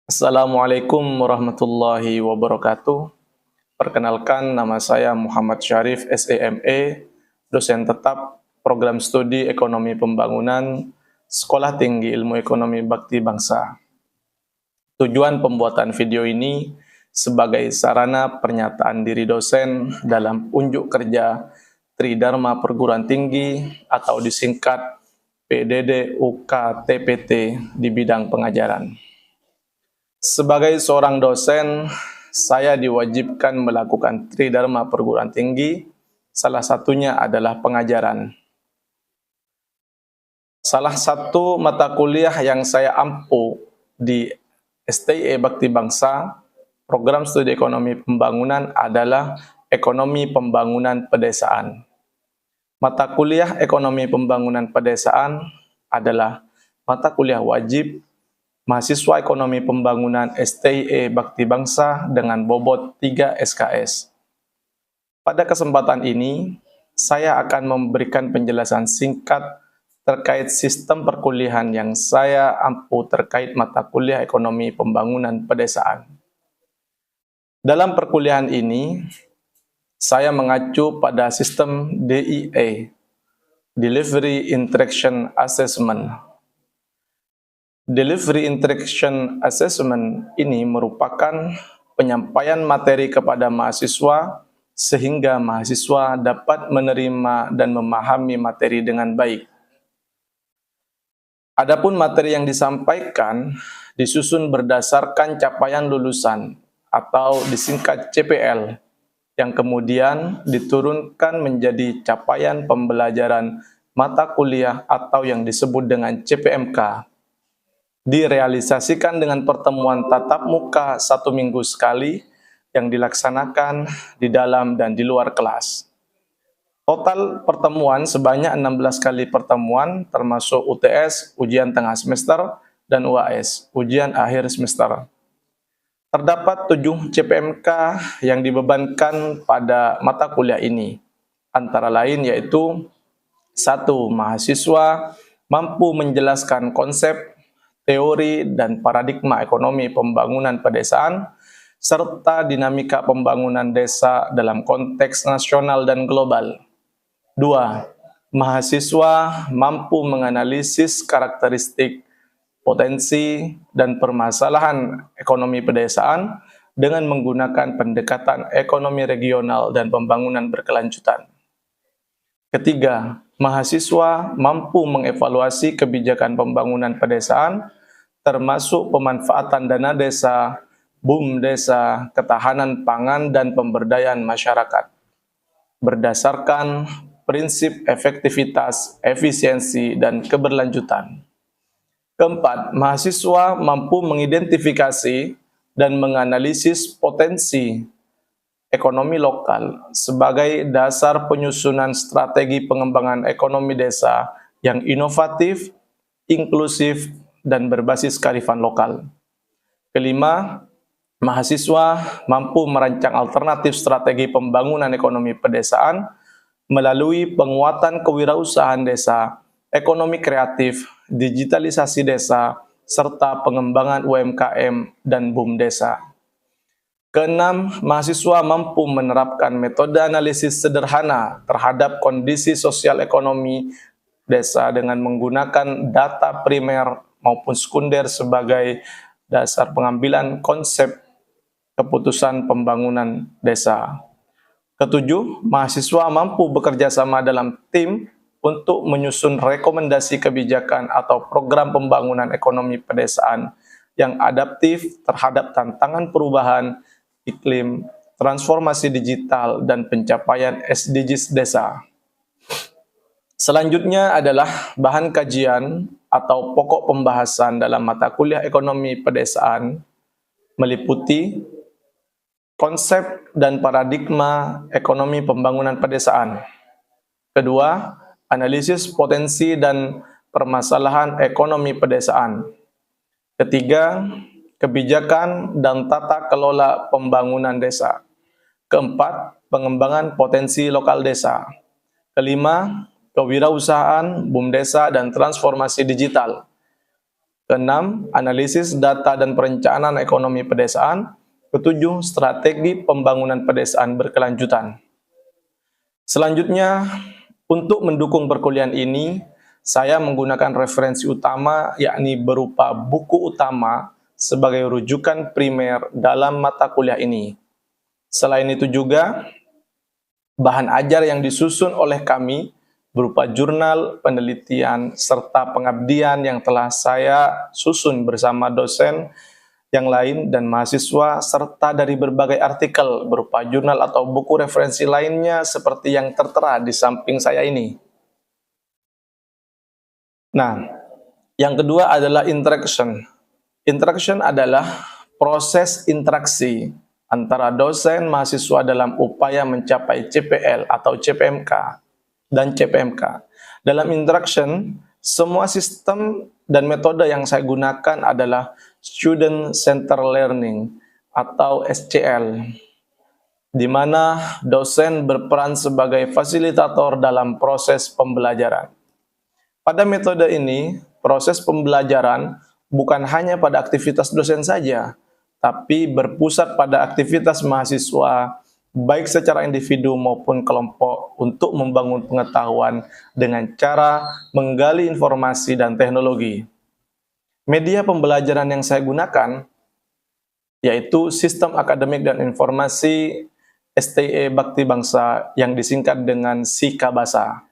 Assalamualaikum warahmatullahi wabarakatuh. Perkenalkan, nama saya Muhammad Syarif, SEME, dosen tetap Program Studi Ekonomi Pembangunan, Sekolah Tinggi Ilmu Ekonomi Bakti Bangsa. Tujuan pembuatan video ini sebagai sarana pernyataan diri dosen dalam unjuk kerja Tridharma Perguruan Tinggi atau disingkat PDD UKTPT di bidang pengajaran. Sebagai seorang dosen, saya diwajibkan melakukan Tridharma Perguruan Tinggi, salah satunya adalah pengajaran. Salah satu mata kuliah yang saya ampu di STIE Bakti Bangsa, Program Studi Ekonomi Pembangunan adalah Ekonomi Pembangunan Pedesaan. Mata kuliah Ekonomi Pembangunan Pedesaan adalah mata kuliah wajib mahasiswa Ekonomi Pembangunan STIE Bakti Bangsa dengan bobot 3 SKS. Pada kesempatan ini, saya akan memberikan penjelasan singkat terkait sistem perkuliahan yang saya ampu terkait mata kuliah Ekonomi Pembangunan Pedesaan. Dalam perkuliahan ini, saya mengacu pada sistem DIA, Delivery Interaction Assessment. Delivery Interaction Assessment ini merupakan penyampaian materi kepada mahasiswa sehingga mahasiswa dapat menerima dan memahami materi dengan baik. Adapun materi yang disampaikan disusun berdasarkan capaian lulusan atau disingkat CPL yang kemudian diturunkan menjadi capaian pembelajaran mata kuliah atau yang disebut dengan CPMK. Direalisasikan dengan pertemuan tatap muka 1 minggu sekali yang dilaksanakan di dalam dan di luar kelas. Total pertemuan sebanyak 16 kali pertemuan termasuk UTS, ujian tengah semester, dan UAS, ujian akhir semester. Terdapat 7 CPMK yang dibebankan pada mata kuliah ini, antara lain yaitu 1. Mahasiswa mampu menjelaskan konsep, teori, dan paradigma ekonomi pembangunan pedesaan, serta dinamika pembangunan desa dalam konteks nasional dan global. 2. Mahasiswa mampu menganalisis karakteristik, potensi, dan permasalahan ekonomi pedesaan dengan menggunakan pendekatan ekonomi regional dan pembangunan berkelanjutan. Ketiga, mahasiswa mampu mengevaluasi kebijakan pembangunan pedesaan, termasuk pemanfaatan dana desa, BUM desa, ketahanan pangan, dan pemberdayaan masyarakat, berdasarkan prinsip efektivitas, efisiensi, dan keberlanjutan. Keempat, mahasiswa mampu mengidentifikasi dan menganalisis potensi ekonomi lokal sebagai dasar penyusunan strategi pengembangan ekonomi desa yang inovatif, inklusif, dan berbasis kearifan lokal. Kelima, mahasiswa mampu merancang alternatif strategi pembangunan ekonomi pedesaan melalui penguatan kewirausahaan desa, ekonomi kreatif, digitalisasi desa, serta pengembangan UMKM dan BUM desa. Keenam, mahasiswa mampu menerapkan metode analisis sederhana terhadap kondisi sosial ekonomi desa dengan menggunakan data primer maupun sekunder sebagai dasar pengambilan konsep keputusan pembangunan desa. Ketujuh, mahasiswa mampu bekerja sama dalam tim untuk menyusun rekomendasi kebijakan atau program pembangunan ekonomi pedesaan yang adaptif terhadap tantangan perubahan iklim, transformasi digital, dan pencapaian SDGs desa. Selanjutnya adalah bahan kajian atau pokok pembahasan dalam mata kuliah ekonomi pedesaan meliputi konsep dan paradigma ekonomi pembangunan pedesaan. Kedua, analisis potensi dan permasalahan ekonomi pedesaan. Ketiga, kebijakan dan tata kelola pembangunan desa. Keempat, pengembangan potensi lokal desa. Kelima, kewirausahaan, BUM desa, dan transformasi digital. Keenam, analisis data dan perencanaan ekonomi pedesaan. Ketujuh, strategi pembangunan pedesaan berkelanjutan. Selanjutnya, untuk mendukung perkuliahan ini, saya menggunakan referensi utama yakni berupa buku utama sebagai rujukan primer dalam mata kuliah ini. Selain itu juga, bahan ajar yang disusun oleh kami berupa jurnal, penelitian, serta pengabdian yang telah saya susun bersama dosen yang lain dan mahasiswa, serta dari berbagai artikel berupa jurnal atau buku referensi lainnya seperti yang tertera di samping saya ini. Nah, yang kedua adalah interaction. Interaction adalah proses interaksi antara dosen mahasiswa dalam upaya mencapai CPL atau CPMK dan CPMK. Dalam interaction, semua sistem dan metode yang saya gunakan adalah Student Center Learning atau SCL, di mana dosen berperan sebagai fasilitator dalam proses pembelajaran. Pada metode ini, proses pembelajaran bukan hanya pada aktivitas dosen saja, tapi berpusat pada aktivitas mahasiswa, baik secara individu maupun kelompok, untuk membangun pengetahuan dengan cara menggali informasi dan teknologi. Media pembelajaran yang saya gunakan yaitu Sistem Akademik dan Informasi STE Bakti Bangsa yang disingkat dengan SIKABASA.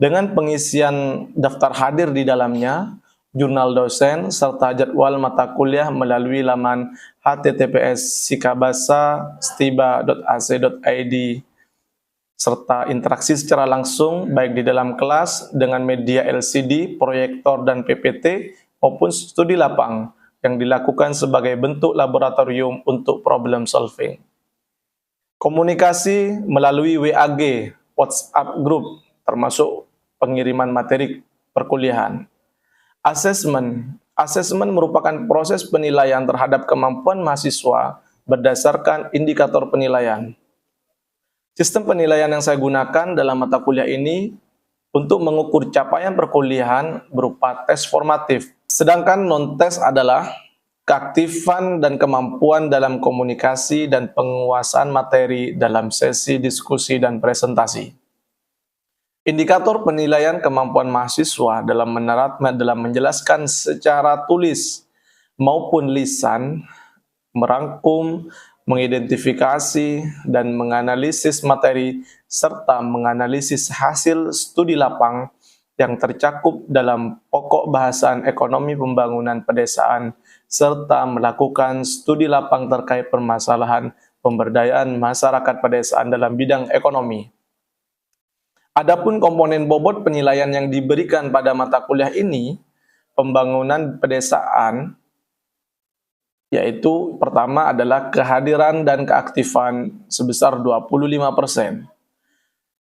Dengan pengisian daftar hadir di dalamnya, jurnal dosen, serta jadwal mata kuliah melalui laman https://sikabasa.stiba.ac.id, serta interaksi secara langsung baik di dalam kelas dengan media LCD, proyektor, dan PPT, maupun studi lapang yang dilakukan sebagai bentuk laboratorium untuk problem solving. Komunikasi melalui WAG, WhatsApp group, termasuk pengiriman materi perkuliahan. Asesmen merupakan proses penilaian terhadap kemampuan mahasiswa berdasarkan indikator penilaian. Sistem penilaian yang saya gunakan dalam mata kuliah ini untuk mengukur capaian perkuliahan berupa tes formatif, sedangkan non-tes adalah keaktifan dan kemampuan dalam komunikasi dan penguasaan materi dalam sesi diskusi dan presentasi. Indikator penilaian kemampuan mahasiswa dalam menjelaskan secara tulis maupun lisan, merangkum, mengidentifikasi, dan menganalisis materi, serta menganalisis hasil studi lapang yang tercakup dalam pokok bahasan ekonomi pembangunan pedesaan, serta melakukan studi lapang terkait permasalahan pemberdayaan masyarakat pedesaan dalam bidang ekonomi. Adapun komponen bobot penilaian yang diberikan pada mata kuliah ini, pembangunan pedesaan, yaitu pertama adalah kehadiran dan keaktifan sebesar 25%,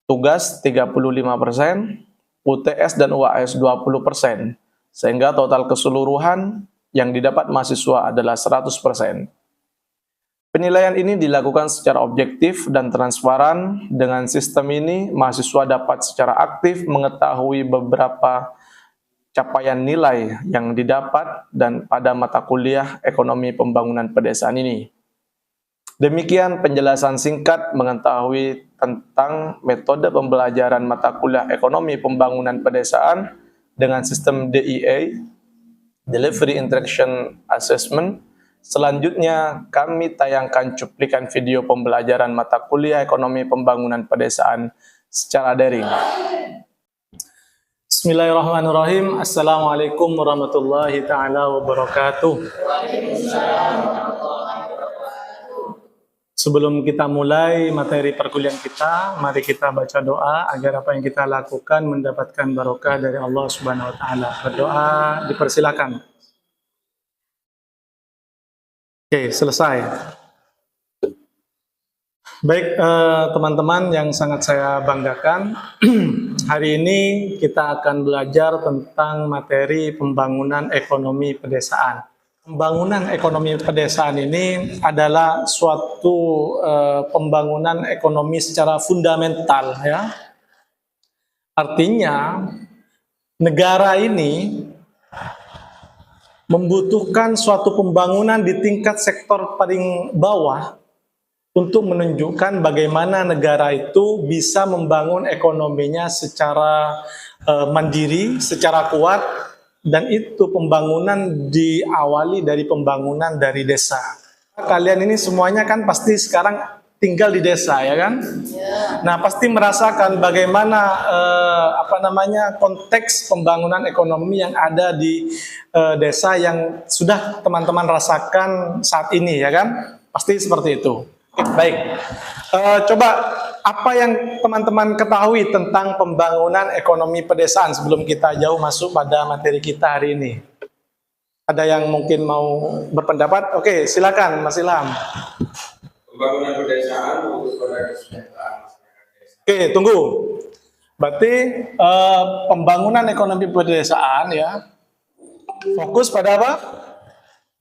tugas 35%, UTS dan UAS 20%, sehingga total keseluruhan yang didapat mahasiswa adalah 100%. Penilaian ini dilakukan secara objektif dan transparan. Dengan sistem ini, mahasiswa dapat secara aktif mengetahui beberapa capaian nilai yang didapat dan pada mata kuliah ekonomi pembangunan pedesaan ini. Demikian penjelasan singkat mengetahui tentang metode pembelajaran mata kuliah ekonomi pembangunan pedesaan dengan sistem DIA, Delivery Interaction Assessment. Selanjutnya, kami tayangkan cuplikan video pembelajaran mata kuliah ekonomi pembangunan pedesaan secara daring. Bismillahirrahmanirrahim. Assalamualaikum warahmatullahi ta'ala wabarakatuh. Sebelum kita mulai materi perkuliahan kita, mari kita baca doa agar apa yang kita lakukan mendapatkan barokah dari Allah Subhanahu wa taala. Berdoa dipersilakan. Oke, selesai. Baik, teman-teman yang sangat saya banggakan, hari ini kita akan belajar tentang materi pembangunan ekonomi pedesaan. Pembangunan ekonomi pedesaan ini adalah suatu pembangunan ekonomi secara fundamental, ya. Artinya, negara ini membutuhkan suatu pembangunan di tingkat sektor paling bawah untuk menunjukkan bagaimana negara itu bisa membangun ekonominya secara mandiri, secara kuat, dan itu pembangunan diawali dari pembangunan dari desa. Kalian ini semuanya kan pasti sekarang tinggal di desa, ya kan? Nah, pasti merasakan bagaimana konteks pembangunan ekonomi yang ada di desa yang sudah teman-teman rasakan saat ini, ya kan? Pasti seperti itu. Baik. Coba apa yang teman-teman ketahui tentang pembangunan ekonomi pedesaan sebelum kita jauh masuk pada materi kita hari ini? Ada yang mungkin mau berpendapat? Oke, silakan Mas Ilham. Pembangunan pedesaan fokus pada kesejahteraan masyarakat desa. Oke, tunggu. Berarti pembangunan ekonomi pedesaan ya fokus pada apa?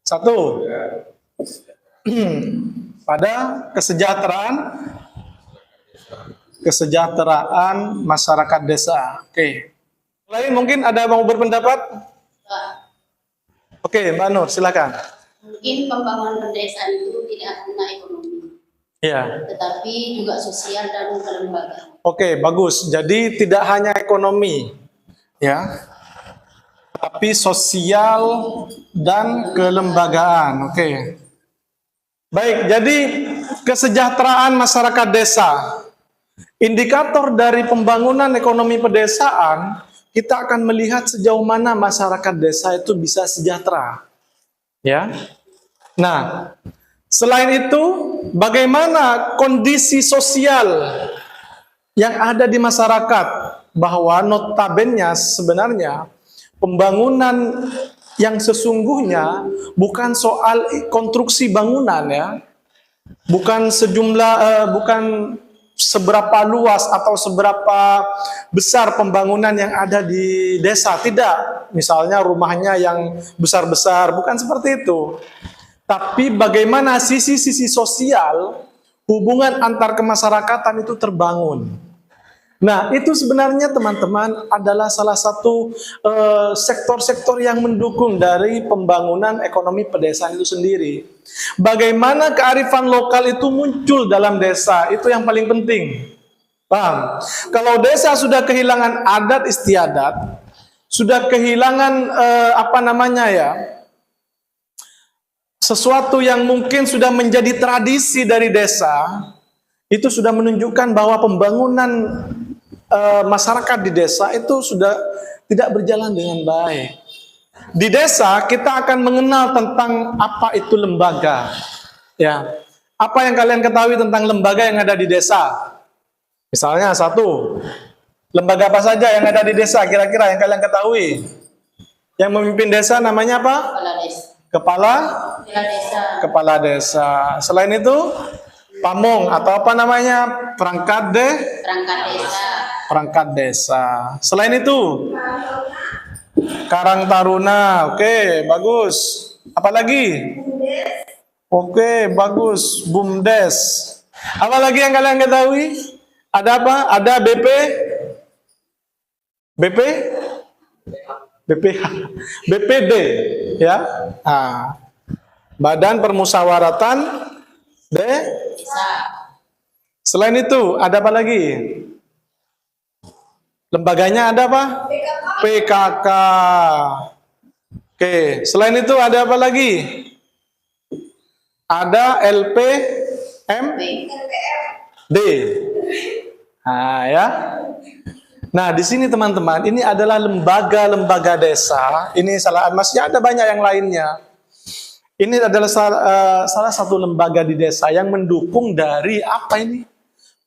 Satu, pada kesejahteraan masyarakat desa. Oke. Lain mungkin ada mau berpendapat? Oke, Mbak Nur, silakan. Mungkin pembangunan pedesaan itu tidak hanya ekonomi, Ya. tetapi juga sosial dan kelembagaan. Oke, bagus. Jadi tidak hanya ekonomi, ya, tapi sosial dan kelembagaan. Oke. Baik, jadi kesejahteraan masyarakat desa. Indikator dari pembangunan ekonomi pedesaan, kita akan melihat sejauh mana masyarakat desa itu bisa sejahtera. Ya. Nah, selain itu, bagaimana kondisi sosial yang ada di masyarakat, bahwa notabene sebenarnya pembangunan yang sesungguhnya bukan soal konstruksi bangunan, ya, bukan bukan seberapa luas atau seberapa besar pembangunan yang ada di desa, tidak. Misalnya rumahnya yang besar-besar, bukan seperti itu. Tapi bagaimana sisi-sisi sosial, hubungan antar kemasyarakatan itu terbangun. Nah, itu sebenarnya teman-teman adalah salah satu sektor-sektor yang mendukung dari pembangunan ekonomi pedesaan itu sendiri. Bagaimana kearifan lokal itu muncul dalam desa, itu yang paling penting. Paham? Kalau desa sudah kehilangan adat istiadat, sudah kehilangan sesuatu yang mungkin sudah menjadi tradisi dari desa, itu sudah menunjukkan bahwa pembangunan masyarakat di desa itu sudah tidak berjalan dengan baik. Di desa kita akan mengenal tentang apa itu lembaga. Ya, apa yang kalian ketahui tentang lembaga yang ada di desa? Misalnya satu, lembaga apa saja yang ada di desa kira-kira yang kalian ketahui? Yang memimpin desa namanya apa? Kepala desa. Kepala desa. Selain itu, pamong atau apa namanya? Perangkat desa. Perangkat desa. Selain itu, Karang Taruna. Oke, bagus. Apa lagi? Oke, bagus. BUMDes. Apa lagi yang kalian ketahui? Ada apa? Ada BPD, ya. Nah, Badan Permusyawaratan Desa. Selain itu, ada apa lagi? Lembaganya ada apa? PKK. Oke, selain itu ada apa lagi? Ada LPMD. Nah, ya. Nah, di sini teman-teman, ini adalah lembaga-lembaga desa. Ini masih ada banyak yang lainnya. Ini adalah salah satu lembaga di desa yang mendukung dari apa ini?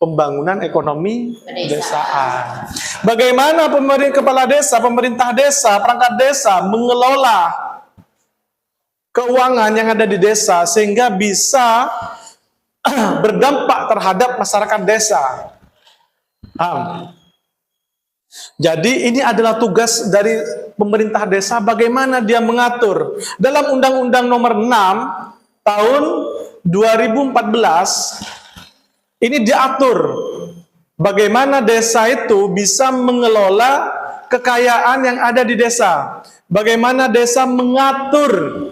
Pembangunan ekonomi pedesaan. Bagaimana kepala desa, pemerintah desa, perangkat desa mengelola keuangan yang ada di desa sehingga bisa berdampak terhadap masyarakat desa. Jadi ini adalah tugas dari pemerintah desa, bagaimana dia mengatur. Dalam Undang-Undang Nomor 6 tahun 2014 ini diatur bagaimana desa itu bisa mengelola kekayaan yang ada di desa. Bagaimana desa mengatur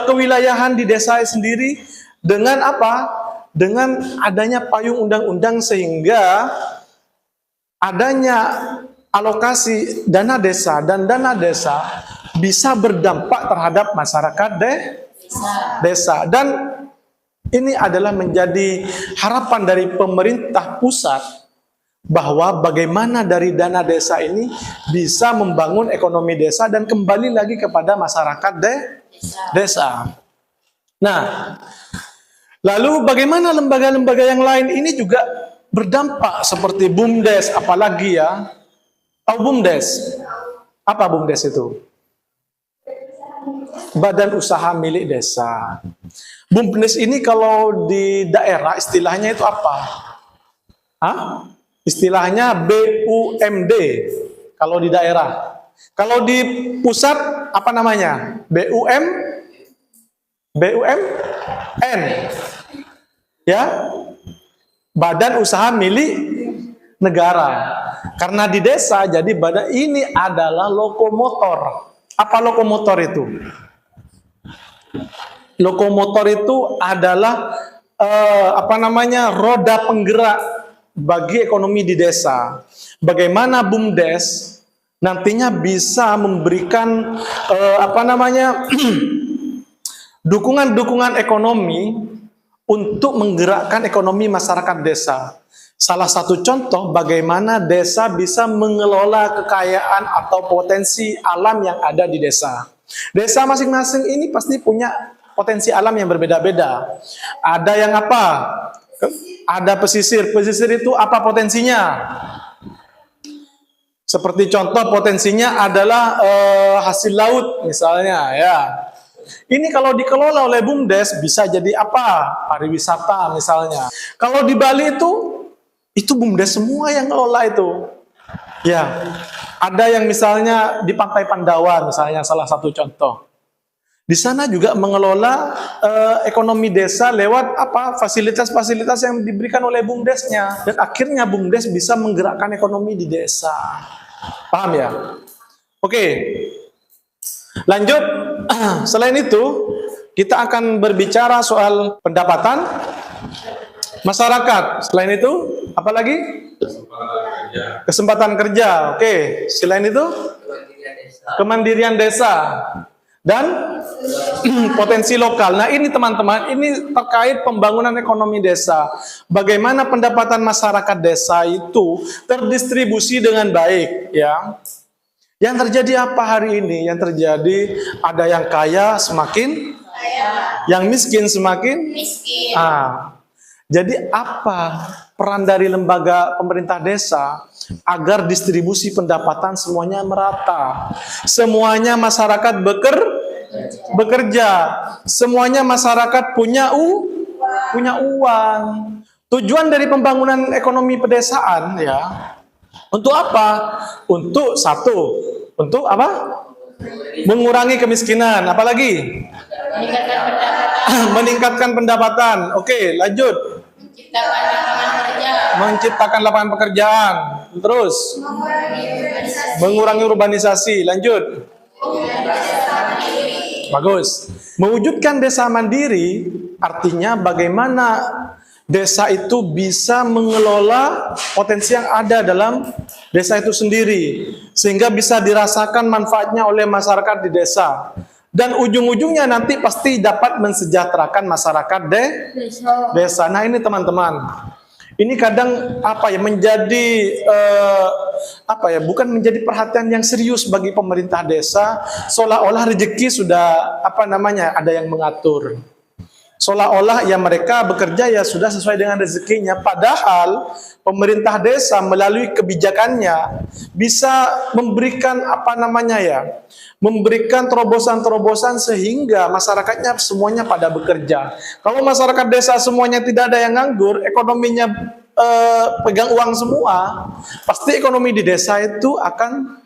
kewilayahan di desa sendiri dengan apa? Dengan adanya payung undang-undang sehingga adanya alokasi dana desa dan dana desa bisa berdampak terhadap masyarakat desa. Dan ini adalah menjadi harapan dari pemerintah pusat bahwa bagaimana dari dana desa ini bisa membangun ekonomi desa dan kembali lagi kepada masyarakat desa. Nah, lalu bagaimana lembaga-lembaga yang lain ini juga berdampak seperti BUMDes, apalagi ya. Tahu BUMDes? Apa BUMDes itu? Badan Usaha Milik Desa. BUMDes ini kalau di daerah istilahnya itu apa? Istilahnya BUMD kalau di daerah. Kalau di pusat apa namanya? BUMN. Ya. Badan Usaha Milik Negara. Karena di desa jadi badan ini adalah lokomotor. Apa lokomotor itu? Lokomotor itu adalah roda penggerak bagi ekonomi di desa. Bagaimana BUMDes nantinya bisa memberikan dukungan-dukungan ekonomi untuk menggerakkan ekonomi masyarakat desa. Salah satu contoh bagaimana desa bisa mengelola kekayaan atau potensi alam yang ada di desa. Desa masing-masing ini pasti punya potensi alam yang berbeda-beda. Ada yang apa? Ada pesisir. Pesisir itu apa potensinya? Seperti contoh potensinya adalah hasil laut misalnya ya. Ini kalau dikelola oleh BUMDes bisa jadi apa? Pariwisata misalnya. Kalau di Bali itu BUMDes semua yang ngelola itu. Ya, ada yang misalnya di Pantai Pandawa misalnya salah satu contoh. Di sana juga mengelola ekonomi desa lewat apa? Fasilitas-fasilitas yang diberikan oleh BUMDesnya. Dan akhirnya BUMDes bisa menggerakkan ekonomi di desa. Paham ya? Oke. Lanjut, selain itu kita akan berbicara soal pendapatan masyarakat. Selain itu, apa lagi? Kesempatan kerja. Oke, selain itu kemandirian desa dan potensi lokal. Nah, ini teman-teman, ini terkait pembangunan ekonomi desa. Bagaimana pendapatan masyarakat desa itu terdistribusi dengan baik, ya. Yang terjadi apa hari ini? Yang terjadi ada yang kaya semakin kaya, yang miskin semakin miskin. Jadi apa peran dari lembaga pemerintah desa agar distribusi pendapatan semuanya merata? Semuanya masyarakat bekerja, semuanya masyarakat punya uang. Tujuan dari pembangunan ekonomi pedesaan ya. Untuk apa? Untuk apa? Mengurangi kemiskinan. Apalagi? Meningkatkan pendapatan. Oke, lanjut. Menciptakan lapangan pekerjaan. Terus? Mengurangi urbanisasi. Lanjut. Bagus. Mewujudkan desa mandiri artinya bagaimana desa itu bisa mengelola potensi yang ada dalam desa itu sendiri sehingga bisa dirasakan manfaatnya oleh masyarakat di desa dan ujung-ujungnya nanti pasti dapat mensejahterakan masyarakat desa. Nah, ini teman-teman, ini kadang menjadi bukan menjadi perhatian yang serius bagi pemerintah desa, seolah-olah rezeki sudah ada yang mengatur. Seolah-olah ya mereka bekerja ya sudah sesuai dengan rezekinya. Padahal pemerintah desa melalui kebijakannya bisa memberikan memberikan terobosan-terobosan sehingga masyarakatnya semuanya pada bekerja. Kalau masyarakat desa semuanya tidak ada yang nganggur, ekonominya pegang uang semua, pasti ekonomi di desa itu akan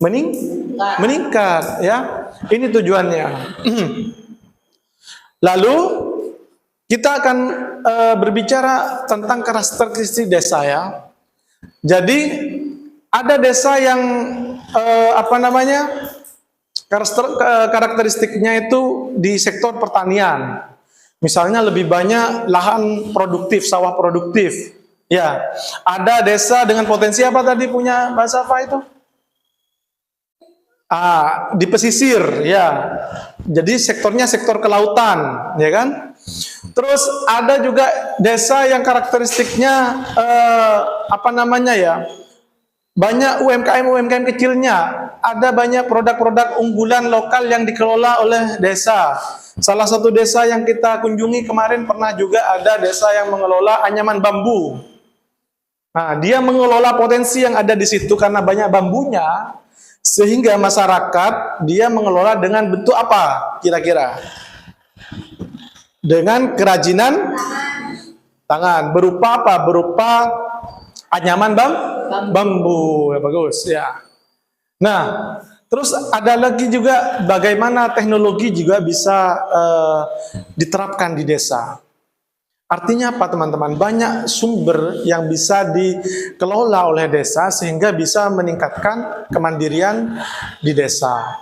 meningkat ya. Ini tujuannya. Lalu kita akan berbicara tentang karakteristik desa ya. Jadi ada desa yang karakteristiknya itu di sektor pertanian. Misalnya lebih banyak lahan produktif, sawah produktif. Ya, ada desa dengan potensi apa tadi punya Mbak Safa itu? Di pesisir, ya. Jadi sektornya sektor kelautan, ya kan? Terus ada juga desa yang karakteristiknya banyak UMKM kecilnya, ada banyak produk-produk unggulan lokal yang dikelola oleh desa. Salah satu desa yang kita kunjungi kemarin pernah juga ada desa yang mengelola anyaman bambu. Nah, dia mengelola potensi yang ada di situ karena banyak bambunya, sehingga masyarakat dia mengelola dengan bentuk apa kira-kira? Dengan kerajinan tangan. Berupa apa? Berupa anyaman bambu. Ya, bagus ya. Nah, terus ada lagi juga bagaimana teknologi juga bisa diterapkan di desa. Artinya apa teman-teman? Banyak sumber yang bisa dikelola oleh desa sehingga bisa meningkatkan kemandirian di desa.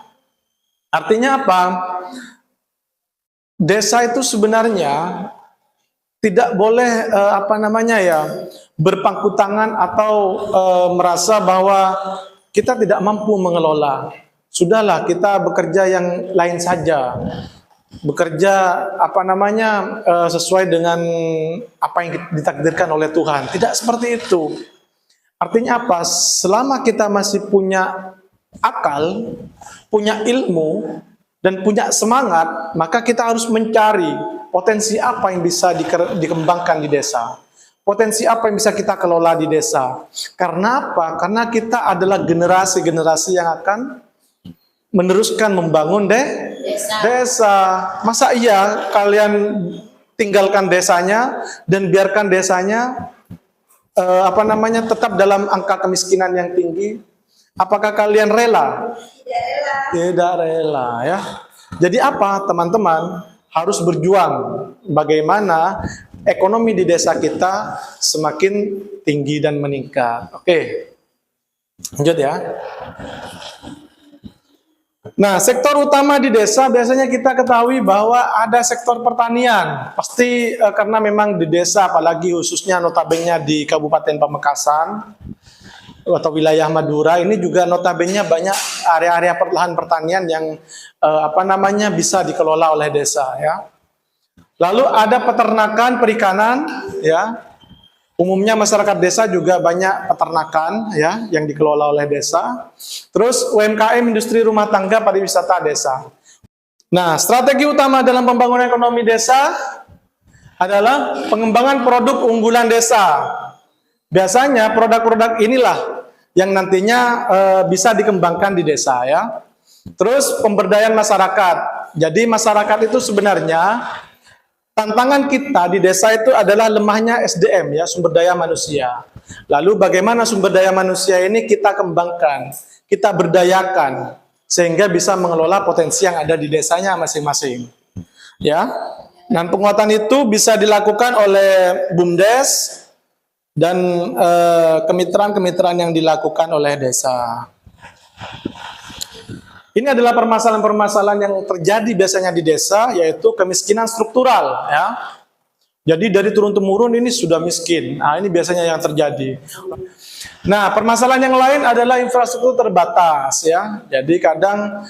Artinya apa? Desa itu sebenarnya tidak boleh berpangku tangan atau merasa bahwa kita tidak mampu mengelola. Sudahlah, kita bekerja yang lain saja. Bekerja sesuai dengan apa yang ditakdirkan oleh Tuhan. Tidak seperti itu. Artinya apa? Selama kita masih punya akal, punya ilmu, dan punya semangat, maka kita harus mencari potensi apa yang bisa dikembangkan di desa. Potensi apa yang bisa kita kelola di desa. Karena apa? Karena kita adalah generasi-generasi yang akan meneruskan membangun desa. Masa iya kalian tinggalkan desanya dan biarkan desanya tetap dalam angka kemiskinan yang tinggi? Apakah kalian rela? Tidak rela ya. Jadi apa teman-teman? Harus berjuang bagaimana ekonomi di desa kita semakin tinggi dan meningkat. Oke. Lanjut ya. Nah, sektor utama di desa biasanya kita ketahui bahwa ada sektor pertanian. Pasti karena memang di desa, apalagi khususnya notabene di Kabupaten Pamekasan atau wilayah Madura, ini juga notabene banyak area-area lahan pertanian yang bisa dikelola oleh desa ya. Lalu ada peternakan, perikanan ya. Umumnya masyarakat desa juga banyak peternakan ya yang dikelola oleh desa. Terus UMKM, industri rumah tangga, pariwisata desa. Nah, strategi utama dalam pembangunan ekonomi desa adalah pengembangan produk unggulan desa. Biasanya produk-produk inilah yang nantinya bisa dikembangkan di desa ya. Terus pemberdayaan masyarakat. Jadi masyarakat itu sebenarnya tantangan kita di desa itu adalah lemahnya SDM ya, sumber daya manusia. Lalu bagaimana sumber daya manusia ini kita kembangkan, kita berdayakan sehingga bisa mengelola potensi yang ada di desanya masing-masing. Ya. Dan penguatan itu bisa dilakukan oleh BUMDes dan kemitraan-kemitraan yang dilakukan oleh desa. Ini adalah permasalahan-permasalahan yang terjadi biasanya di desa, yaitu kemiskinan struktural. Ya. Jadi dari turun-temurun ini sudah miskin. Nah, ini biasanya yang terjadi. Nah, permasalahan yang lain adalah infrastruktur terbatas. Ya. Jadi kadang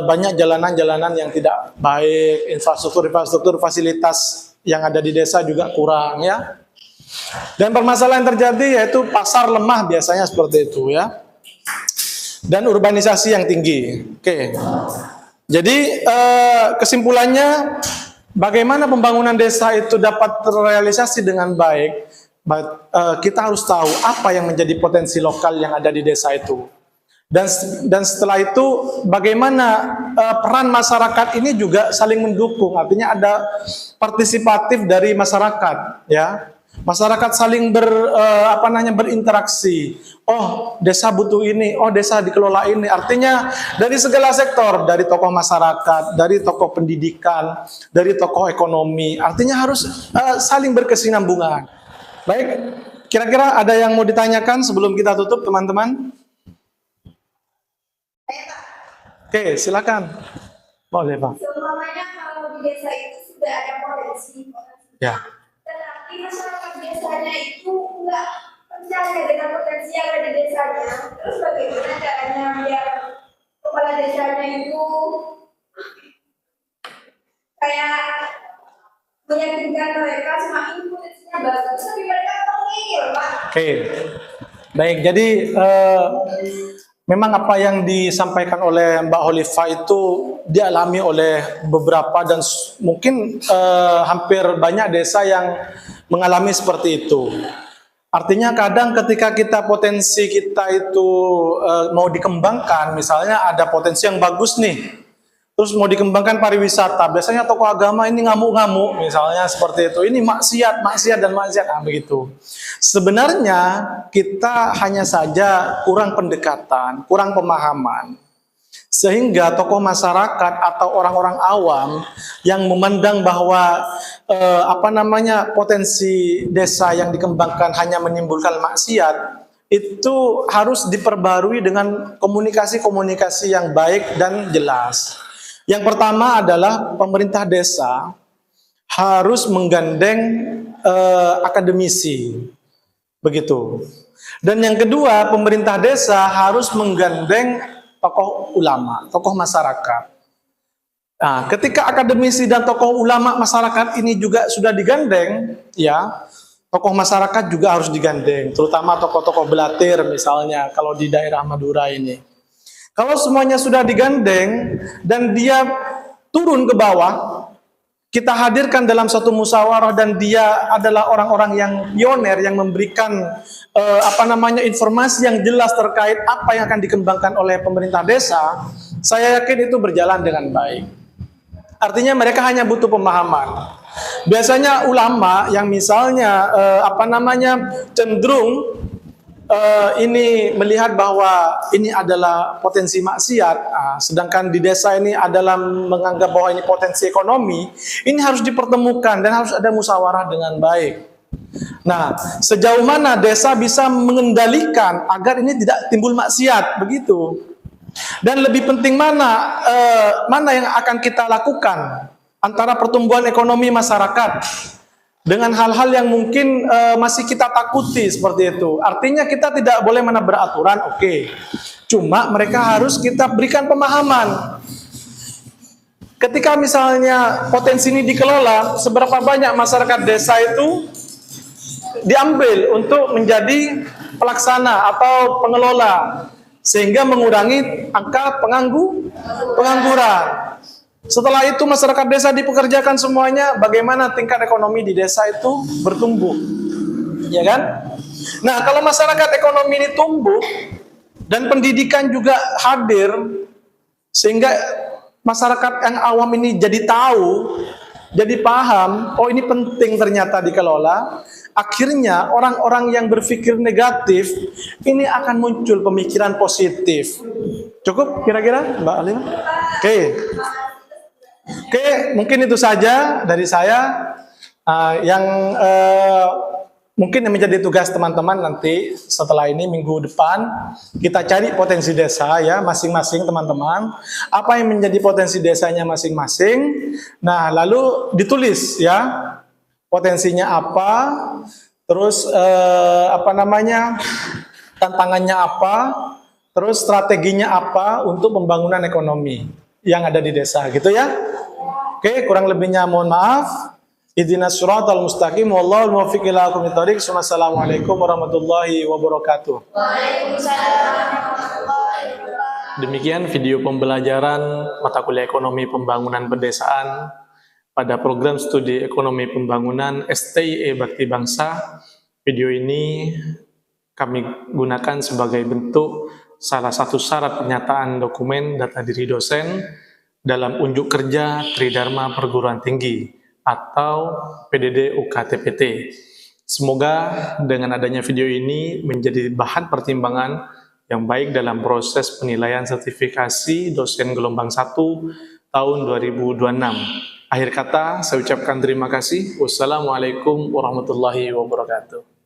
banyak jalanan-jalanan yang tidak baik, infrastruktur fasilitas yang ada di desa juga kurang. Ya. Dan permasalahan yang terjadi yaitu pasar lemah biasanya seperti itu. Ya. Dan urbanisasi yang tinggi. Oke. Jadi kesimpulannya, bagaimana pembangunan desa itu dapat terrealisasi dengan baik? Kita harus tahu apa yang menjadi potensi lokal yang ada di desa itu. Dan setelah itu, bagaimana peran masyarakat ini juga saling mendukung. Artinya ada partisipatif dari masyarakat, ya. Masyarakat saling berinteraksi. Oh, desa butuh ini. Oh, desa dikelola ini. Artinya dari segala sektor, dari tokoh masyarakat, dari tokoh pendidikan, dari tokoh ekonomi. Artinya harus saling berkesinambungan. Baik, kira-kira ada yang mau ditanyakan sebelum kita tutup, teman-teman? Oke, silakan. Boleh, Pak. Seumpamanya kalau di desa itu sudah ada potensi, Ya. tetapi masyarakat desanya itu nggak percaya dengan potensi yang ada di desanya. Terus bagaimana caranya biar kepala desanya itu kayak meyakinkan mereka semakin potensinya bagus, tapi mereka tengil, Pak. Oke. Baik, jadi memang apa yang disampaikan oleh Mbak Holifa itu dialami oleh beberapa dan mungkin hampir banyak desa yang mengalami seperti itu. Artinya kadang ketika potensi kita itu mau dikembangkan, misalnya ada potensi yang bagus nih, terus mau dikembangkan pariwisata, biasanya tokoh agama ini ngamuk-ngamuk, misalnya seperti itu. Ini maksiat dan maksiat, begitu. Sebenarnya kita hanya saja kurang pendekatan, kurang pemahaman. Sehingga tokoh masyarakat atau orang-orang awam yang memandang bahwa potensi desa yang dikembangkan hanya menimbulkan maksiat, itu harus diperbarui dengan komunikasi-komunikasi yang baik dan jelas. Yang pertama adalah pemerintah desa harus menggandeng akademisi, begitu. Dan yang kedua, pemerintah desa harus menggandeng tokoh ulama, tokoh masyarakat. Nah, ketika akademisi dan tokoh ulama masyarakat ini juga sudah digandeng, ya, tokoh masyarakat juga harus digandeng, terutama tokoh-tokoh belatir misalnya kalau di daerah Madura ini. Kalau semuanya sudah digandeng dan dia turun ke bawah, kita hadirkan dalam satu musyawarah dan dia adalah orang-orang yang pioner yang memberikan informasi yang jelas terkait apa yang akan dikembangkan oleh pemerintah desa, saya yakin itu berjalan dengan baik. Artinya mereka hanya butuh pemahaman. Biasanya ulama yang misalnya cenderung ini melihat bahwa ini adalah potensi maksiat, sedangkan di desa ini adalah menganggap bahwa ini potensi ekonomi, ini harus dipertemukan dan harus ada musyawarah dengan baik. Nah, sejauh mana desa bisa mengendalikan agar ini tidak timbul maksiat, begitu. Dan lebih penting mana yang akan kita lakukan antara pertumbuhan ekonomi masyarakat dengan hal-hal yang mungkin masih kita takuti seperti itu. Artinya kita tidak boleh menabrak aturan, oke. Cuma mereka harus kita berikan pemahaman. Ketika misalnya potensi ini dikelola, seberapa banyak masyarakat desa itu diambil untuk menjadi pelaksana atau pengelola, sehingga mengurangi angka pengangguran. Setelah itu masyarakat desa dipekerjakan semuanya, bagaimana tingkat ekonomi di desa itu bertumbuh, ya kan? Nah, kalau masyarakat ekonomi ini tumbuh dan pendidikan juga hadir, sehingga masyarakat yang awam ini jadi tahu, jadi paham, oh ini penting ternyata dikelola. Akhirnya orang-orang yang berpikir negatif ini akan muncul pemikiran positif. Cukup kira-kira, Mbak Alim? Oke, mungkin itu saja dari saya yang mungkin yang menjadi tugas teman-teman nanti setelah ini minggu depan kita cari potensi desa ya masing-masing teman-teman. Apa yang menjadi potensi desanya masing-masing. Nah, lalu ditulis ya potensinya apa, terus tantangannya apa, terus strateginya apa untuk pembangunan ekonomi yang ada di desa gitu ya. Oke, kurang lebihnya mohon maaf. Ihdinas siratal mustaqim wallahul muwaffiq ila aqwamit thoriq. Assalamualaikum warahmatullahi wabarakatuh. Demikian video pembelajaran mata kuliah ekonomi pembangunan pedesaan pada program studi ekonomi pembangunan STIE Bakti Bangsa. Video ini kami gunakan sebagai bentuk salah satu syarat pernyataan dokumen data diri dosen dalam unjuk kerja Tridharma Perguruan Tinggi atau PDD UKTPT. Semoga dengan adanya video ini menjadi bahan pertimbangan yang baik dalam proses penilaian sertifikasi dosen gelombang 1 tahun 2026. Akhir kata, saya ucapkan terima kasih. Wassalamualaikum warahmatullahi wabarakatuh.